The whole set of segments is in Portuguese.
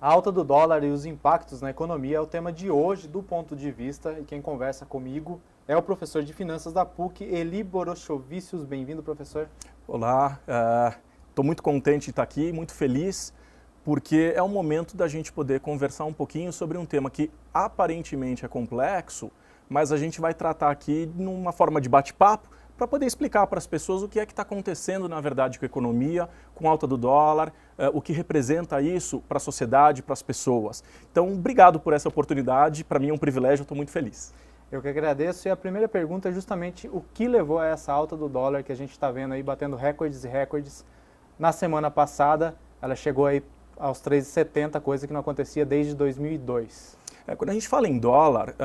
A alta do dólar e os impactos na economia é o tema de hoje do Ponto de Vista, e quem conversa comigo é o professor de Finanças da PUC, Eli Borochovicius. Bem-vindo, professor. Olá, estou muito contente de estar aqui, muito feliz, porque é o momento da gente poder conversar um pouquinho sobre um tema que aparentemente é complexo, mas a gente vai tratar aqui numa forma de bate-papo, para poder explicar para as pessoas o que é que está acontecendo, na verdade, com a economia, com a alta do dólar, o que representa isso para a sociedade, para as pessoas. Então, obrigado por essa oportunidade, para mim é um privilégio, estou muito feliz. Eu que agradeço, e a primeira pergunta é justamente o que levou a essa alta do dólar que a gente está vendo aí, batendo recordes e recordes. Na semana passada, ela chegou aí aos 3,70, coisa que não acontecia desde 2002. Quando a gente fala em dólar,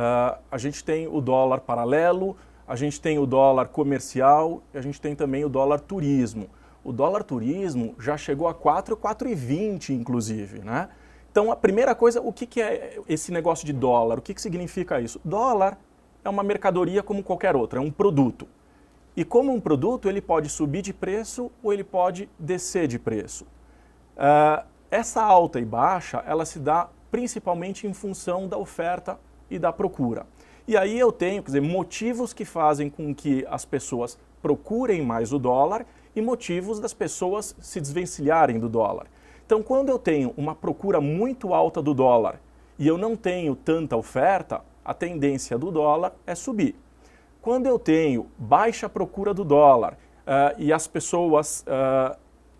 a gente tem o dólar paralelo, a gente tem o dólar comercial e a gente tem também o dólar turismo. O dólar turismo já chegou a 4,20 inclusive, né? Então a primeira coisa, o que é esse negócio de dólar? O que significa isso? Dólar é uma mercadoria como qualquer outra, é um produto. E como um produto, ele pode subir de preço ou ele pode descer de preço. Essa alta e baixa, ela se dá principalmente em função da oferta e da procura. E aí eu tenho, quer dizer, motivos que fazem com que as pessoas procurem mais o dólar e motivos das pessoas se desvencilharem do dólar. Então, quando eu tenho uma procura muito alta do dólar e eu não tenho tanta oferta, a tendência do dólar é subir. Quando eu tenho baixa procura do dólar e as pessoas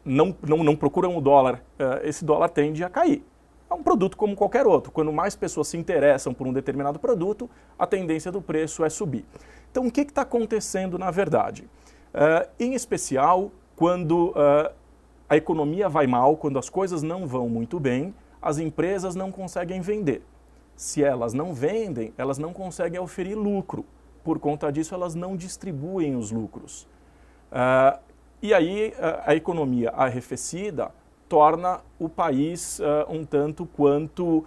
não procuram o dólar, esse dólar tende a cair. É um produto como qualquer outro. Quando mais pessoas se interessam por um determinado produto, a tendência do preço é subir. Então, o que está acontecendo na verdade? Em especial, quando a economia vai mal, quando as coisas não vão muito bem, as empresas não conseguem vender. Se elas não vendem, elas não conseguem oferir lucro. Por conta disso, elas não distribuem os lucros. E aí, a economia arrefecida torna o país um tanto quanto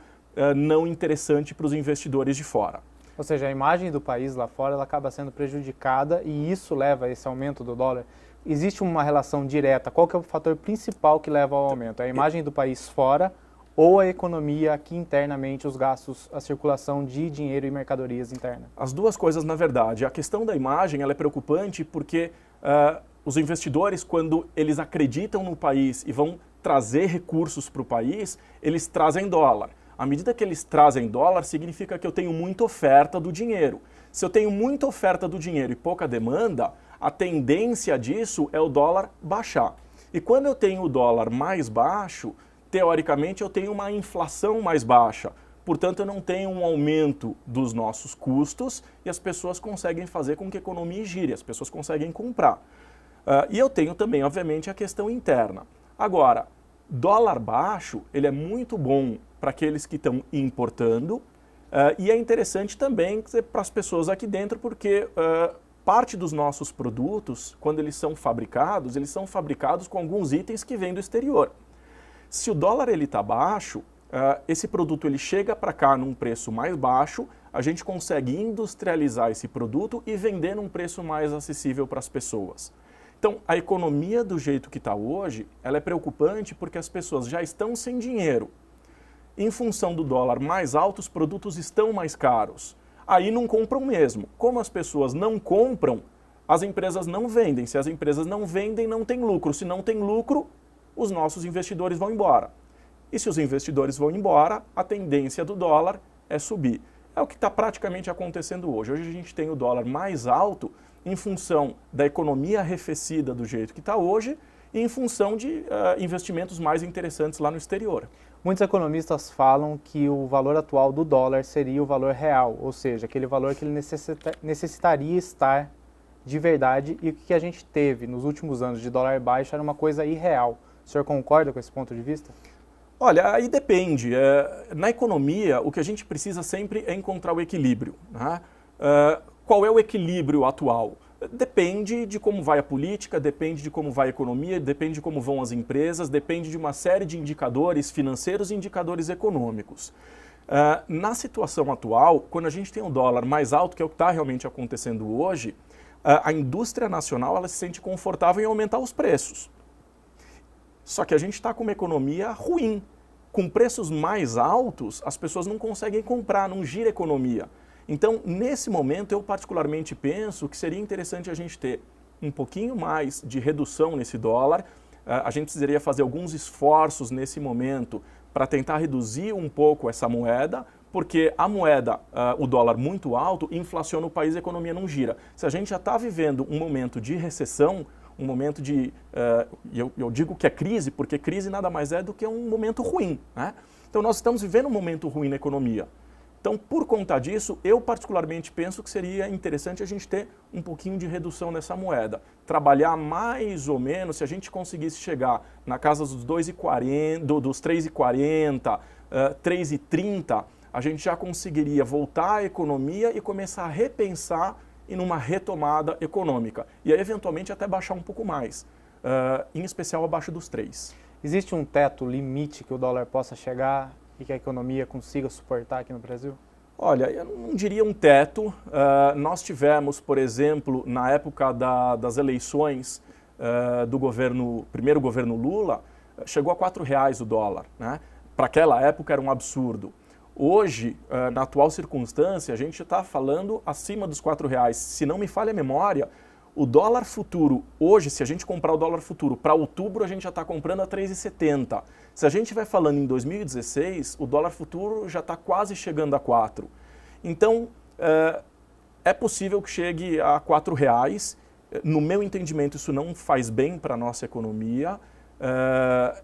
não interessante para os investidores de fora. Ou seja, a imagem do país lá fora ela acaba sendo prejudicada e isso leva a esse aumento do dólar. Existe uma relação direta? Qual que é o fator principal que leva ao aumento? É a imagem do país fora ou a economia aqui internamente, os gastos, a circulação de dinheiro e mercadorias interna? As duas coisas, na verdade. A questão da imagem ela é preocupante porque os investidores, quando eles acreditam no país e vão trazer recursos para o país, eles trazem dólar. À medida que eles trazem dólar, significa que eu tenho muita oferta do dinheiro. Se eu tenho muita oferta do dinheiro e pouca demanda, a tendência disso é o dólar baixar. E quando eu tenho o dólar mais baixo, teoricamente eu tenho uma inflação mais baixa. Portanto, eu não tenho um aumento dos nossos custos e as pessoas conseguem fazer com que a economia gire, as pessoas conseguem comprar. E eu tenho também, obviamente, a questão interna. Agora, dólar baixo, ele é muito bom para aqueles que estão importando e é interessante também para as pessoas aqui dentro, porque parte dos nossos produtos, quando eles são fabricados com alguns itens que vêm do exterior. Se o dólar está baixo, esse produto ele chega para cá num preço mais baixo, a gente consegue industrializar esse produto e vender num preço mais acessível para as pessoas. Então, a economia do jeito que está hoje, ela é preocupante porque as pessoas já estão sem dinheiro. Em função do dólar mais alto, os produtos estão mais caros. Aí não compram mesmo. Como as pessoas não compram, as empresas não vendem. Se as empresas não vendem, não tem lucro. Se não tem lucro, os nossos investidores vão embora. E se os investidores vão embora, a tendência do dólar é subir. É o que está praticamente acontecendo hoje. Hoje a gente tem o dólar mais alto em função da economia arrefecida do jeito que está hoje e em função de investimentos mais interessantes lá no exterior. Muitos economistas falam que o valor atual do dólar seria o valor real, ou seja, aquele valor que ele necessitaria estar de verdade, e o que a gente teve nos últimos anos de dólar baixo era uma coisa irreal. O senhor concorda com esse ponto de vista? Olha, aí depende. Na economia, o que a gente precisa sempre é encontrar o equilíbrio, né? Qual é o equilíbrio atual? Depende de como vai a política, depende de como vai a economia, depende de como vão as empresas, depende de uma série de indicadores financeiros e indicadores econômicos. Na situação atual, quando a gente tem um dólar mais alto, que é o que está realmente acontecendo hoje, a indústria nacional ela se sente confortável em aumentar os preços. Só que a gente está com uma economia ruim. com preços mais altos, as pessoas não conseguem comprar, não gira a economia. Então, nesse momento, eu particularmente penso que seria interessante a gente ter um pouquinho mais de redução nesse dólar. A gente precisaria fazer alguns esforços nesse momento para tentar reduzir um pouco essa moeda, porque a moeda, o dólar muito alto, inflaciona o país e a economia não gira. Se a gente já está vivendo um momento de recessão, um momento de... eu digo que é crise, porque crise nada mais é do que um momento ruim, né? Então, nós estamos vivendo um momento ruim na economia. Então, por conta disso, eu particularmente penso que seria interessante a gente ter um pouquinho de redução nessa moeda. Trabalhar mais ou menos, se a gente conseguisse chegar na casa dos 2,40, dos 3,40, 3,30, a gente já conseguiria voltar à economia e começar a repensar em uma retomada econômica. E aí, eventualmente, até baixar um pouco mais, em especial abaixo dos 3. Existe um teto, limite que o dólar possa chegar e que a economia consiga suportar aqui no Brasil? Olha, eu não diria um teto. Nós tivemos, por exemplo, na época das eleições do primeiro governo Lula, chegou a R$4 o dólar, né? Para aquela época era um absurdo. Hoje, na atual circunstância, a gente está falando acima dos R$4. Se não me falha a memória, o dólar futuro, hoje, se a gente comprar o dólar futuro para outubro, a gente já está comprando a 3,70. Se a gente estiver falando em 2016, o dólar futuro já está quase chegando a 4. Então, é possível que chegue a R$4. No meu entendimento, isso não faz bem para a nossa economia,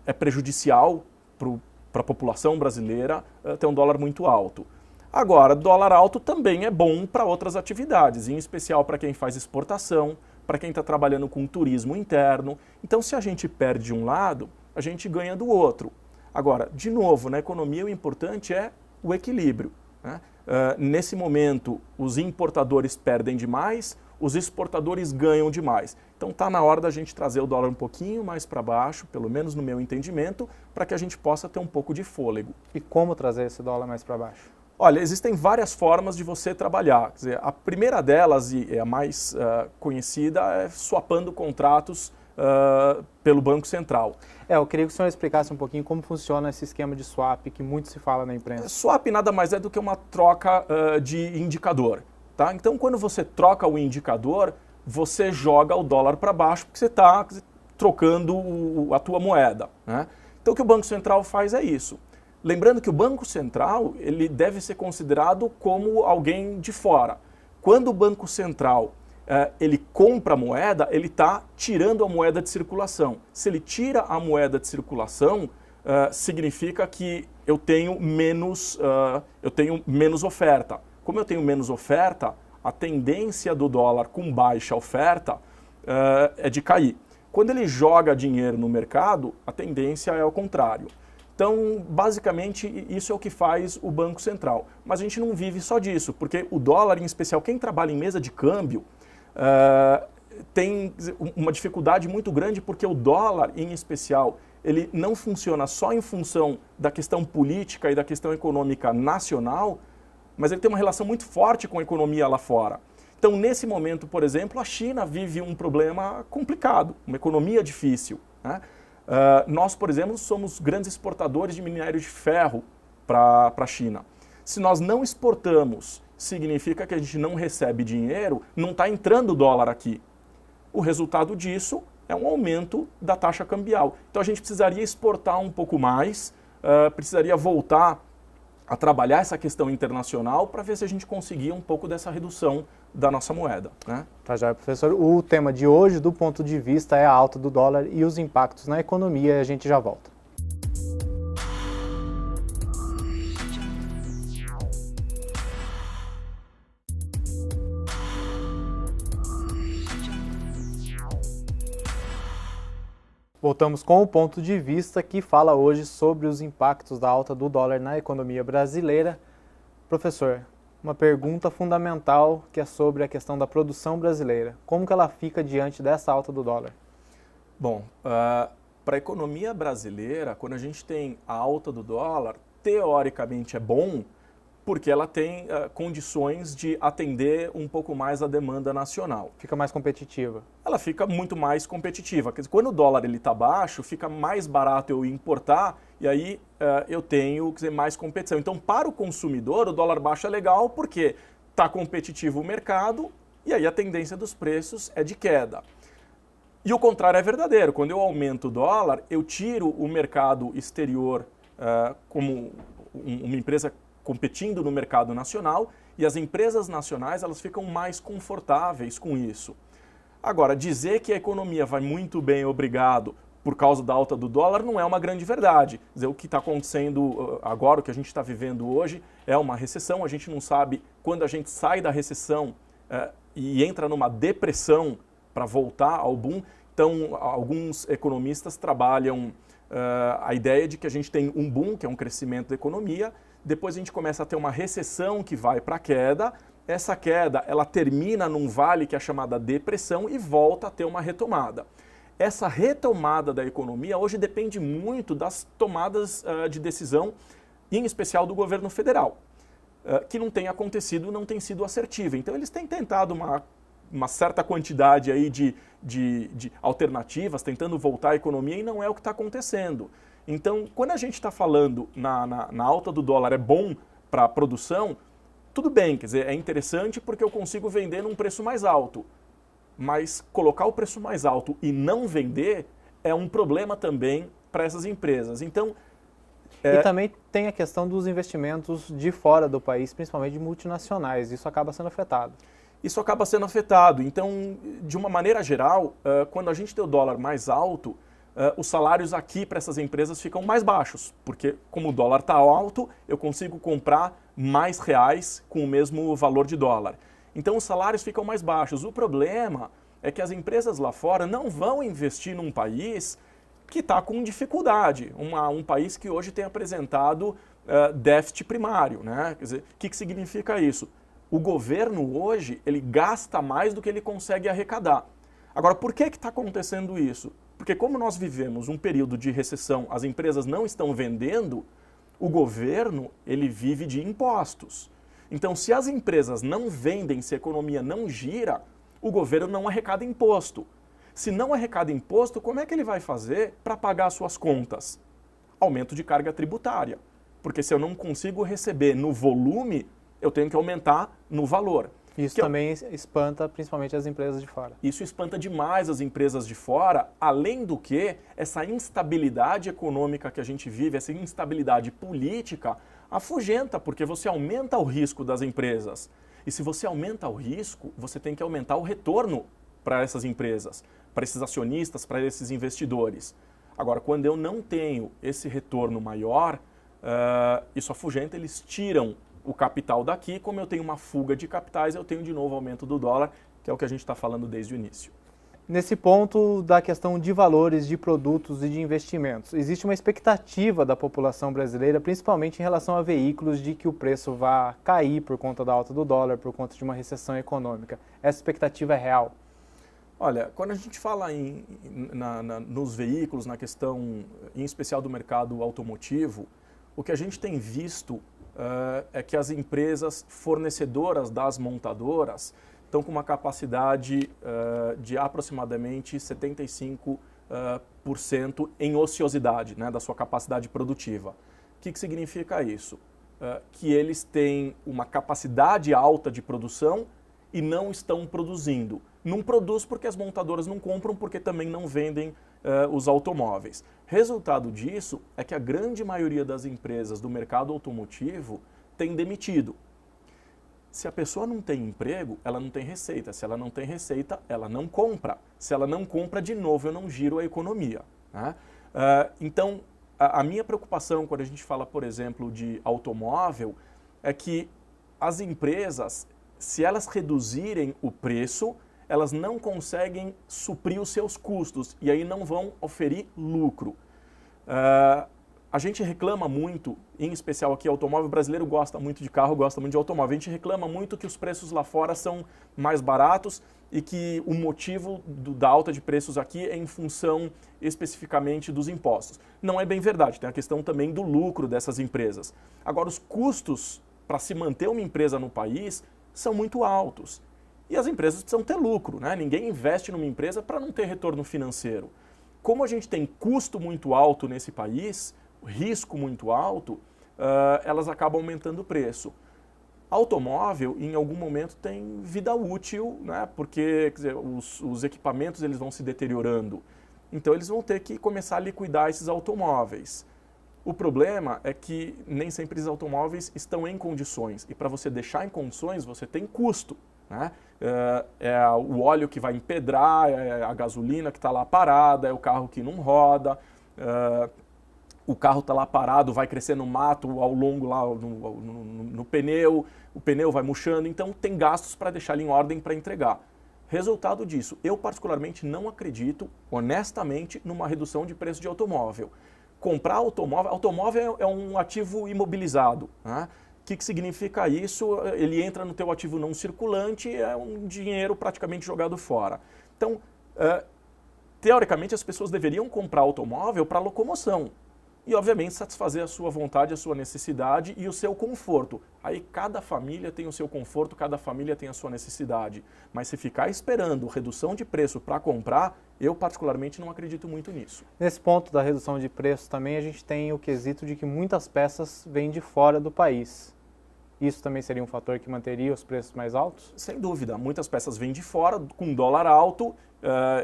é prejudicial para a população brasileira ter um dólar muito alto. Agora, dólar alto também é bom para outras atividades, em especial para quem faz exportação, para quem está trabalhando com turismo interno. Então, se a gente perde de um lado, a gente ganha do outro. Agora, de novo, na economia o importante é o equilíbrio, né? Nesse momento, os importadores perdem demais, os exportadores ganham demais. Então, está na hora da gente trazer o dólar um pouquinho mais para baixo, pelo menos no meu entendimento, para que a gente possa ter um pouco de fôlego. E como trazer esse dólar mais para baixo? Olha, existem várias formas de você trabalhar. Quer dizer, a primeira delas, e a mais conhecida, é swapando contratos pelo Banco Central. Eu queria que o senhor explicasse um pouquinho como funciona esse esquema de swap, que muito se fala na imprensa. Swap nada mais é do que uma troca de indicador. Tá? Então, quando você troca o indicador, você joga o dólar para baixo, porque você está trocando a tua moeda, né? Então, o que o Banco Central faz é isso. Lembrando que o Banco Central ele deve ser considerado como alguém de fora. Quando o Banco Central ele compra a moeda, ele está tirando a moeda de circulação. Se ele tira a moeda de circulação, significa que eu tenho menos oferta. Como eu tenho menos oferta, a tendência do dólar com baixa oferta é de cair. Quando ele joga dinheiro no mercado, a tendência é ao contrário. Então, basicamente, isso é o que faz o Banco Central. Mas a gente não vive só disso, porque o dólar, em especial, quem trabalha em mesa de câmbio, tem uma dificuldade muito grande, porque o dólar, em especial, ele não funciona só em função da questão política e da questão econômica nacional, mas ele tem uma relação muito forte com a economia lá fora. Então, nesse momento, por exemplo, a China vive um problema complicado, uma economia difícil, né? Nós, por exemplo, somos grandes exportadores de minério de ferro para a China. Se nós não exportamos, significa que a gente não recebe dinheiro, não está entrando dólar aqui. O resultado disso é um aumento da taxa cambial. Então a gente precisaria exportar um pouco mais, precisaria voltar a trabalhar essa questão internacional para ver se a gente conseguia um pouco dessa redução da nossa moeda, né? Tá já, professor. O tema de hoje, do ponto de vista, é a alta do dólar e os impactos na economia. A gente já volta. Voltamos com o ponto de vista que fala hoje sobre os impactos da alta do dólar na economia brasileira. Professor, uma pergunta fundamental que é sobre a questão da produção brasileira. Como que ela fica diante dessa alta do dólar? Bom, para a economia brasileira, quando a gente tem a alta do dólar, teoricamente é bom, porque ela tem condições de atender um pouco mais a demanda nacional. Fica mais competitiva. Ela fica muito mais competitiva. Quer dizer, quando o dólar está baixo, fica mais barato eu importar e aí eu tenho, quer dizer, mais competição. Então, para o consumidor, o dólar baixo é legal porque está competitivo o mercado e aí a tendência dos preços é de queda. E o contrário é verdadeiro. Quando eu aumento o dólar, eu tiro o mercado exterior como uma empresa competindo no mercado nacional e as empresas nacionais elas ficam mais confortáveis com isso. Agora, dizer que a economia vai muito bem, obrigado, por causa da alta do dólar não é uma grande verdade. Quer dizer, o que está acontecendo agora, o que a gente está vivendo hoje, é uma recessão. A gente não sabe quando a gente sai da recessão e entra numa depressão para voltar ao boom. Então, alguns economistas trabalham a ideia de que a gente tem um boom, que é um crescimento da economia, depois a gente começa a ter uma recessão que vai para a queda, essa queda ela termina num vale que é chamada depressão e volta a ter uma retomada. Essa retomada da economia hoje depende muito das tomadas de decisão, em especial do governo federal, que não tem acontecido, não tem sido assertiva. Então eles têm tentado uma certa quantidade aí de alternativas, tentando voltar à economia e não é o que está acontecendo. Então, quando a gente está falando na alta do dólar é bom para a produção, tudo bem, quer dizer, é interessante porque eu consigo vender num preço mais alto. Mas colocar o preço mais alto e não vender é um problema também para essas empresas. Então, E também tem a questão dos investimentos de fora do país, principalmente de multinacionais. Isso acaba sendo afetado. Isso acaba sendo afetado. Então, de uma maneira geral, quando a gente tem o dólar mais alto, os salários aqui para essas empresas ficam mais baixos, porque como o dólar está alto, eu consigo comprar mais reais com o mesmo valor de dólar. Então os salários ficam mais baixos. O problema é que as empresas lá fora não vão investir num país que está com dificuldade, um país que hoje tem apresentado déficit primário, né? Quer dizer, o que significa isso? O governo hoje ele gasta mais do que ele consegue arrecadar. Agora, por que está acontecendo isso? Porque como nós vivemos um período de recessão, as empresas não estão vendendo, o governo ele vive de impostos. Então, se as empresas não vendem, se a economia não gira, o governo não arrecada imposto. Se não arrecada imposto, como é que ele vai fazer para pagar suas contas? Aumento de carga tributária. Porque se eu não consigo receber no volume, eu tenho que aumentar no valor. Isso também espanta principalmente as empresas de fora. Isso espanta demais as empresas de fora, além do que essa instabilidade econômica que a gente vive, essa instabilidade política, afugenta, porque você aumenta o risco das empresas. E se você aumenta o risco, você tem que aumentar o retorno para essas empresas, para esses acionistas, para esses investidores. Agora, quando eu não tenho esse retorno maior, isso afugenta, eles tiram o capital daqui, como eu tenho uma fuga de capitais, eu tenho de novo aumento do dólar, que é o que a gente está falando desde o início. Nesse ponto da questão de valores, de produtos e de investimentos, existe uma expectativa da população brasileira, principalmente em relação a veículos, de que o preço vá cair por conta da alta do dólar, por conta de uma recessão econômica. Essa expectativa é real? Olha, quando a gente fala nos veículos, na questão em especial do mercado automotivo, o que a gente tem visto é que as empresas fornecedoras das montadoras estão com uma capacidade de aproximadamente 75% em ociosidade, né, da sua capacidade produtiva. O que significa isso? Que eles têm uma capacidade alta de produção e não estão produzindo. Não produz porque as montadoras não compram, porque também não vendem os automóveis. Resultado disso é que a grande maioria das empresas do mercado automotivo tem demitido. Se a pessoa não tem emprego, ela não tem receita. Se ela não tem receita, ela não compra. Se ela não compra, de novo, eu não giro a economia, né? Então, a minha preocupação quando a gente fala, por exemplo, de automóvel, é que as empresas, se elas reduzirem o preço, elas não conseguem suprir os seus custos e aí não vão oferir lucro. A gente reclama muito, em especial aqui, automóvel brasileiro gosta muito de carro, gosta muito de automóvel. A gente reclama muito que os preços lá fora são mais baratos e que o motivo da alta de preços aqui é em função especificamente dos impostos. Não é bem verdade, tem a questão também do lucro dessas empresas. Agora, os custos para se manter uma empresa no país são muito altos. E as empresas precisam ter lucro, né? Ninguém investe numa empresa para não ter retorno financeiro. Como a gente tem custo muito alto nesse país, risco muito alto, elas acabam aumentando o preço. Automóvel, em algum momento, tem vida útil, né? Porque quer dizer, os equipamentos eles vão se deteriorando. Então, eles vão ter que começar a liquidar esses automóveis. O problema é que nem sempre os automóveis estão em condições. E para você deixar em condições, você tem custo, né? É o óleo que vai empedrar, é a gasolina que está lá parada, é o carro que não roda, o carro está lá parado, vai crescer no mato ao longo lá no pneu, o pneu vai murchando, então tem gastos para deixar ele em ordem para entregar. Resultado disso, eu particularmente não acredito, honestamente, numa redução de preço de automóvel. Comprar automóvel é um ativo imobilizado, né? O que significa isso? Ele entra no teu ativo não circulante, é um dinheiro praticamente jogado fora. Então, teoricamente, as pessoas deveriam comprar automóvel para locomoção. E, obviamente, satisfazer a sua vontade, a sua necessidade e o seu conforto. Aí, cada família tem o seu conforto, cada família tem a sua necessidade. Mas se ficar esperando redução de preço para comprar, eu, particularmente, não acredito muito nisso. Nesse ponto da redução de preço também, a gente tem o quesito de que muitas peças vêm de fora do país. Isso também seria um fator que manteria os preços mais altos? Sem dúvida. Muitas peças vêm de fora, com dólar alto,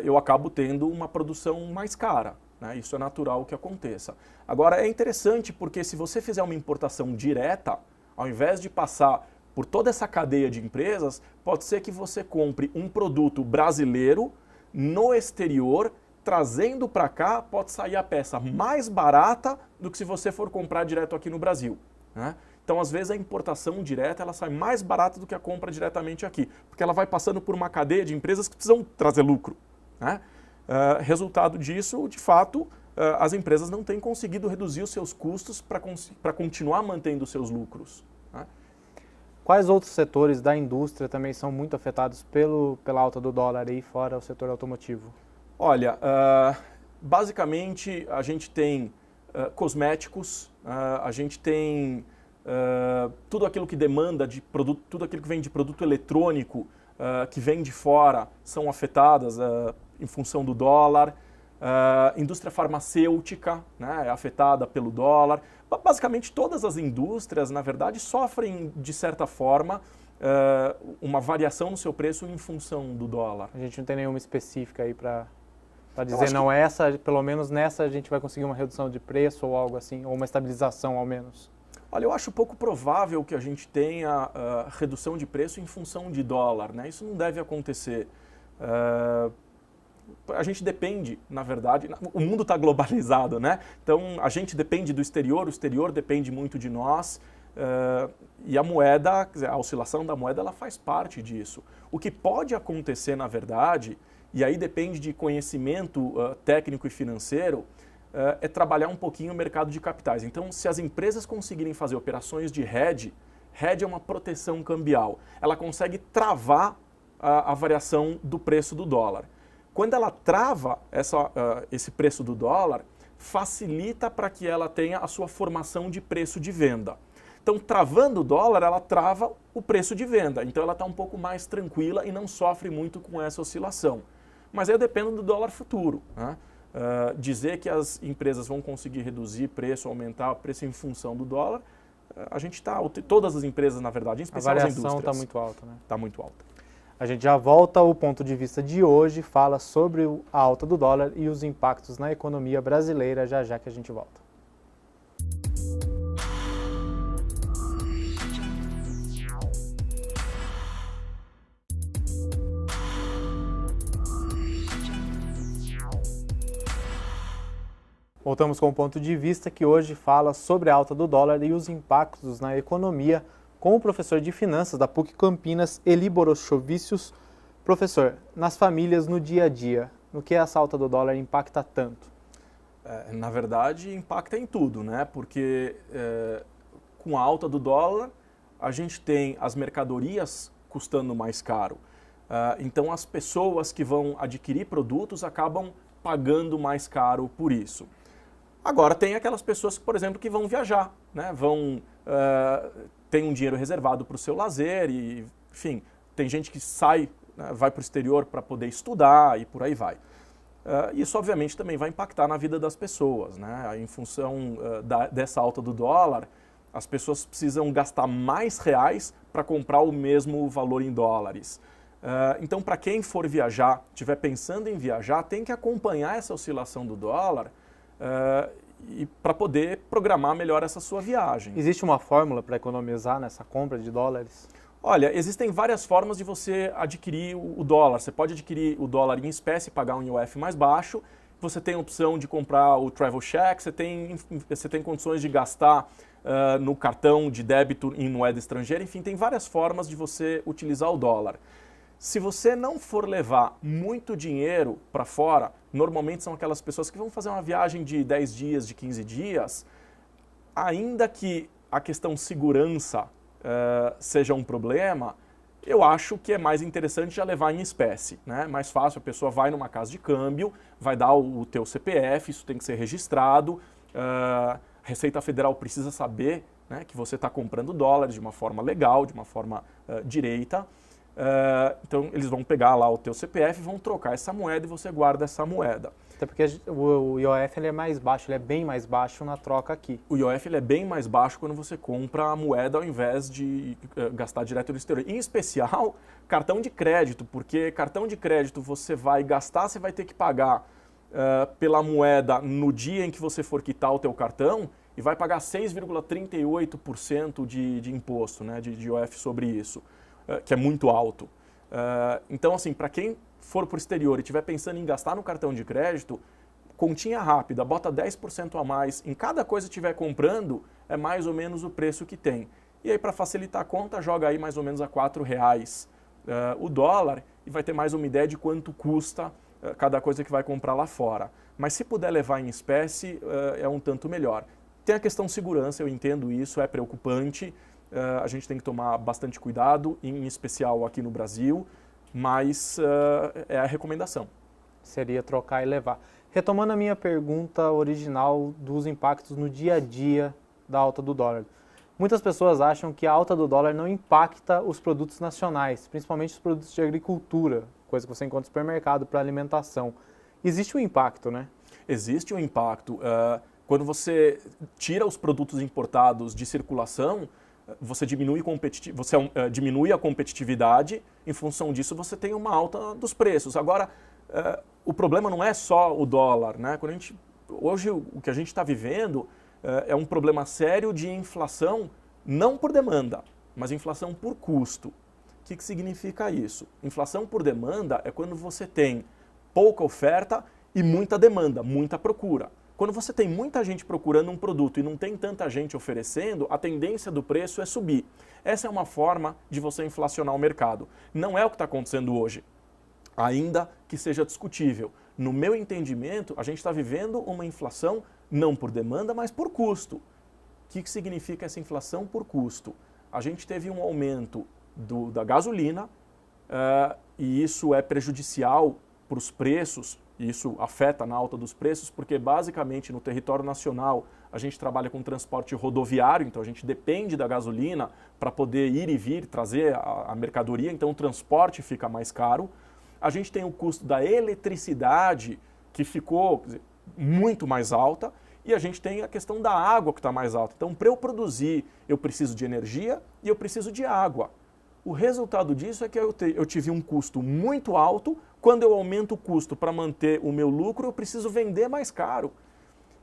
eu acabo tendo uma produção mais cara. Né? Isso é natural que aconteça. Agora, é interessante porque se você fizer uma importação direta, ao invés de passar por toda essa cadeia de empresas, pode ser que você compre um produto brasileiro no exterior, trazendo para cá, pode sair a peça mais barata do que se você for comprar direto aqui no Brasil. Né? Então, às vezes, a importação direta ela sai mais barata do que a compra diretamente aqui, porque ela vai passando por uma cadeia de empresas que precisam trazer lucro. Né? Resultado disso, de fato, as empresas não têm conseguido reduzir os seus custos para continuar mantendo os seus lucros. Né? Quais outros setores da indústria também são muito afetados pela alta do dólar aí, fora o setor automotivo? Olha, basicamente a gente tem cosméticos, a gente tem tudo aquilo que demanda de produto, tudo aquilo que vem de produto eletrônico, que vem de fora, são afetadas em função do dólar. Indústria farmacêutica, né, é afetada pelo dólar. Basicamente todas as indústrias, na verdade, sofrem, de certa forma, uma variação no seu preço em função do dólar. A gente não tem nenhuma específica aí para dizer, não, essa, pelo menos nessa a gente vai conseguir uma redução de preço ou algo assim, ou uma estabilização ao menos. Olha, eu acho pouco provável que a gente tenha redução de preço em função de dólar, né? Isso não deve acontecer. A gente depende, na verdade, o mundo está globalizado, né? Então a gente depende do exterior, o exterior depende muito de nós e a moeda, quer dizer, a oscilação da moeda, ela faz parte disso. O que pode acontecer, na verdade, e aí depende de conhecimento técnico e financeiro, é trabalhar um pouquinho o mercado de capitais. Então, se as empresas conseguirem fazer operações de hedge é uma proteção cambial. Ela consegue travar a variação do preço do dólar. Quando ela trava esse preço do dólar, facilita para que ela tenha a sua formação de preço de venda. Então, travando o dólar, ela trava o preço de venda. Então, ela está um pouco mais tranquila e não sofre muito com essa oscilação. Mas aí depende do dólar futuro. Né? Dizer que as empresas vão conseguir reduzir preço, aumentar o preço em função do dólar, todas as empresas, na verdade, em especial as indústrias. A variação está muito alta, né? Está muito alta. A gente já volta ao ponto de vista de hoje, fala sobre a alta do dólar e os impactos na economia brasileira, já que a gente volta. Voltamos com o ponto de vista que hoje fala sobre a alta do dólar e os impactos na economia com o professor de finanças da PUC Campinas, Eli Borochovicius. Professor, nas famílias, no dia a dia, no que essa alta do dólar impacta tanto? Na verdade, impacta em tudo, né? Porque com a alta do dólar, a gente tem as mercadorias custando mais caro. Então, as pessoas que vão adquirir produtos acabam pagando mais caro por isso. Agora, tem aquelas pessoas, por exemplo, que vão viajar, né? Vão tem um dinheiro reservado para o seu lazer e, enfim, tem gente que sai, né, vai para o exterior para poder estudar e por aí vai. Isso, obviamente, também vai impactar na vida das pessoas, né? Em função dessa alta do dólar, as pessoas precisam gastar mais reais para comprar o mesmo valor em dólares. Então, para quem for viajar, estiver pensando em viajar, tem que acompanhar essa oscilação do dólar e para poder programar melhor essa sua viagem. Existe uma fórmula para economizar nessa compra de dólares? Olha, existem várias formas de você adquirir o dólar. Você pode adquirir o dólar em espécie e pagar um IOF mais baixo. Você tem a opção de comprar o Travel Check, você tem condições de gastar no cartão de débito em moeda estrangeira. Enfim, tem várias formas de você utilizar o dólar. Se você não for levar muito dinheiro para fora, normalmente são aquelas pessoas que vão fazer uma viagem de 10 dias, de 15 dias, ainda que a questão segurança seja um problema, eu acho que é mais interessante já levar em espécie, né? Mais fácil, a pessoa vai numa casa de câmbio, vai dar o teu CPF, isso tem que ser registrado, a Receita Federal precisa saber, né, que você está comprando dólares de uma forma legal, de uma forma direita. Então eles vão pegar lá o teu CPF, vão trocar essa moeda e você guarda essa moeda. Até porque o IOF ele é mais baixo, ele é bem mais baixo na troca aqui. O IOF ele é bem mais baixo quando você compra a moeda ao invés de gastar direto no exterior. Em especial, cartão de crédito, porque cartão de crédito você vai gastar, você vai ter que pagar pela moeda no dia em que você for quitar o teu cartão e vai pagar 6,38% de imposto, né, de IOF sobre isso, que é muito alto. Então, assim, para quem for para o exterior e estiver pensando em gastar no cartão de crédito, continha rápida, bota 10% a mais em cada coisa que estiver comprando, é mais ou menos o preço que tem. E aí, para facilitar a conta, joga aí mais ou menos a R$4 o dólar e vai ter mais uma ideia de quanto custa cada coisa que vai comprar lá fora. Mas se puder levar em espécie, é um tanto melhor. Tem a questão segurança, eu entendo isso, é preocupante. A gente tem que tomar bastante cuidado, em especial aqui no Brasil, mas é a recomendação. Seria trocar e levar. Retomando a minha pergunta original dos impactos no dia a dia da alta do dólar. Muitas pessoas acham que a alta do dólar não impacta os produtos nacionais, principalmente os produtos de agricultura, coisa que você encontra no supermercado para alimentação. Existe um impacto, né? Existe um impacto. Quando você tira os produtos importados de circulação, você diminui a competitividade, em função disso você tem uma alta dos preços. Agora, o problema não é só o dólar, né? Hoje o que a gente está vivendo é um problema sério de inflação, não por demanda, mas inflação por custo. O que significa isso? Inflação por demanda é quando você tem pouca oferta e muita demanda, muita procura. Quando você tem muita gente procurando um produto e não tem tanta gente oferecendo, a tendência do preço é subir. Essa é uma forma de você inflacionar o mercado. Não é o que está acontecendo hoje, ainda que seja discutível. No meu entendimento, a gente está vivendo uma inflação não por demanda, mas por custo. O que significa essa inflação por custo? A gente teve um aumento da gasolina e isso é prejudicial para os preços. Isso afeta na alta dos preços, porque basicamente no território nacional a gente trabalha com transporte rodoviário, então a gente depende da gasolina para poder ir e vir, trazer a mercadoria, então o transporte fica mais caro. A gente tem o custo da eletricidade, que ficou muito mais alta, e a gente tem a questão da água que está mais alta. Então, para eu produzir, eu preciso de energia e eu preciso de água. O resultado disso é que eu tive um custo muito alto. Quando eu aumento o custo para manter o meu lucro, eu preciso vender mais caro.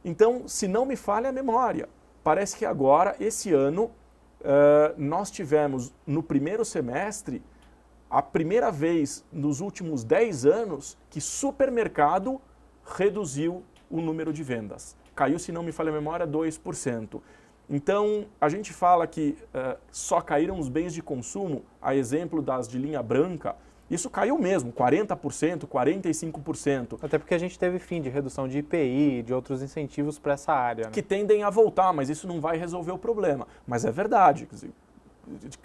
Então, se não me falha a memória, parece que agora, esse ano, nós tivemos no primeiro semestre, a primeira vez nos últimos 10 anos, que supermercado reduziu o número de vendas. Caiu, se não me falha a memória, 2%. Então, a gente fala que só caíram os bens de consumo, a exemplo das de linha branca, isso caiu mesmo, 40%, 45%. Até porque a gente teve fim de redução de IPI, de outros incentivos para essa área, né? Que tendem a voltar, mas isso não vai resolver o problema. Mas é verdade, quer dizer,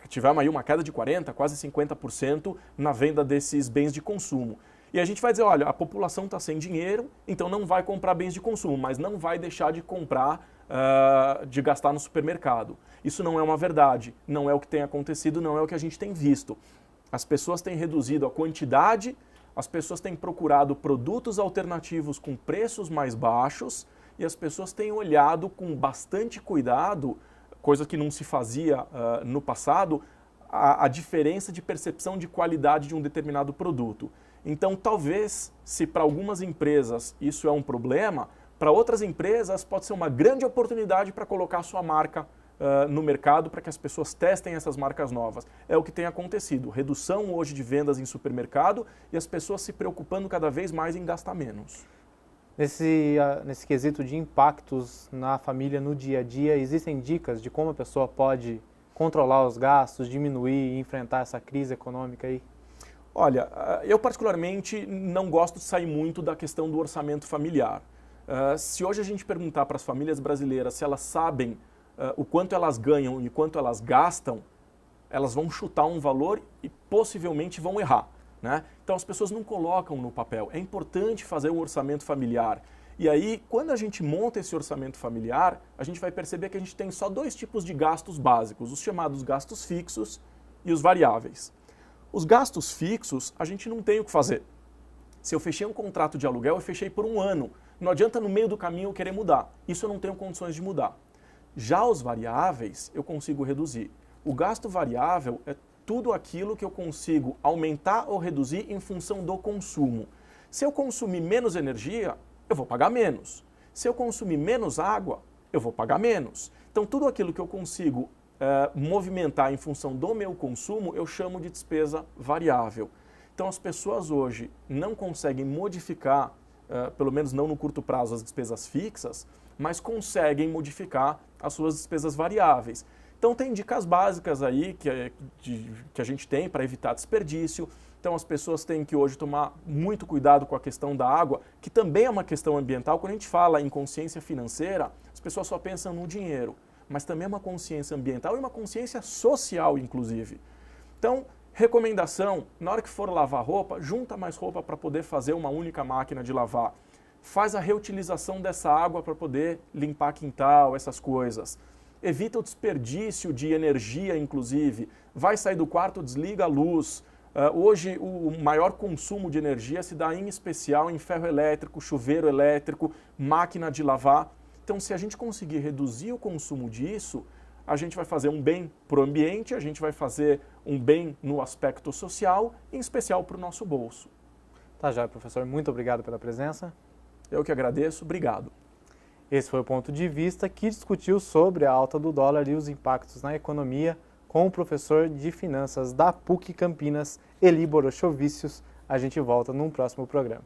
tivemos aí uma queda de 40%, quase 50% na venda desses bens de consumo. E a gente vai dizer, olha, a população está sem dinheiro, então não vai comprar bens de consumo, mas não vai deixar de comprar de gastar no supermercado. Isso não é uma verdade, não é o que tem acontecido, não é o que a gente tem visto. As pessoas têm reduzido a quantidade, as pessoas têm procurado produtos alternativos com preços mais baixos e as pessoas têm olhado com bastante cuidado, coisa que não se fazia no passado, a diferença de percepção de qualidade de um determinado produto. Então, talvez, se para algumas empresas isso é um problema, para outras empresas pode ser uma grande oportunidade para colocar a sua marca no mercado, para que as pessoas testem essas marcas novas. É o que tem acontecido, redução hoje de vendas em supermercado e as pessoas se preocupando cada vez mais em gastar menos. Nesse quesito de impactos na família, no dia a dia, existem dicas de como a pessoa pode controlar os gastos, diminuir e enfrentar essa crise econômica aí? Olha, eu particularmente não gosto de sair muito da questão do orçamento familiar. Se hoje a gente perguntar para as famílias brasileiras se elas sabem o quanto elas ganham e quanto elas gastam, elas vão chutar um valor e possivelmente vão errar, né? Então as pessoas não colocam no papel. É importante fazer um orçamento familiar. E aí, quando a gente monta esse orçamento familiar, a gente vai perceber que a gente tem só dois tipos de gastos básicos, os chamados gastos fixos e os variáveis. Os gastos fixos, a gente não tem o que fazer. Se eu fechei um contrato de aluguel, eu fechei por um ano. Não adianta no meio do caminho eu querer mudar. Isso eu não tenho condições de mudar. Já os variáveis, eu consigo reduzir. O gasto variável é tudo aquilo que eu consigo aumentar ou reduzir em função do consumo. Se eu consumir menos energia, eu vou pagar menos. Se eu consumir menos água, eu vou pagar menos. Então, tudo aquilo que eu consigo movimentar em função do meu consumo, eu chamo de despesa variável. Então, as pessoas hoje não conseguem modificar, pelo menos não no curto prazo, as despesas fixas, mas conseguem modificar as suas despesas variáveis. Então, tem dicas básicas aí que a gente tem para evitar desperdício. Então, as pessoas têm que hoje tomar muito cuidado com a questão da água, que também é uma questão ambiental. Quando a gente fala em consciência financeira, as pessoas só pensam no dinheiro, mas também é uma consciência ambiental e uma consciência social, inclusive. Então, recomendação, na hora que for lavar roupa, junta mais roupa para poder fazer uma única máquina de lavar. Faz a reutilização dessa água para poder limpar quintal, essas coisas. Evita o desperdício de energia, inclusive. Vai sair do quarto, desliga a luz. Hoje, o maior consumo de energia se dá em especial em ferro elétrico, chuveiro elétrico, máquina de lavar. Então, se a gente conseguir reduzir o consumo disso, a gente vai fazer um bem para o ambiente, a gente vai fazer um bem no aspecto social, em especial para o nosso bolso. Tá já, professor. Muito obrigado pela presença. Eu que agradeço. Obrigado. Esse foi o ponto de vista que discutiu sobre a alta do dólar e os impactos na economia com o professor de finanças da PUC Campinas, Eli Borochovicius. A gente volta num próximo programa.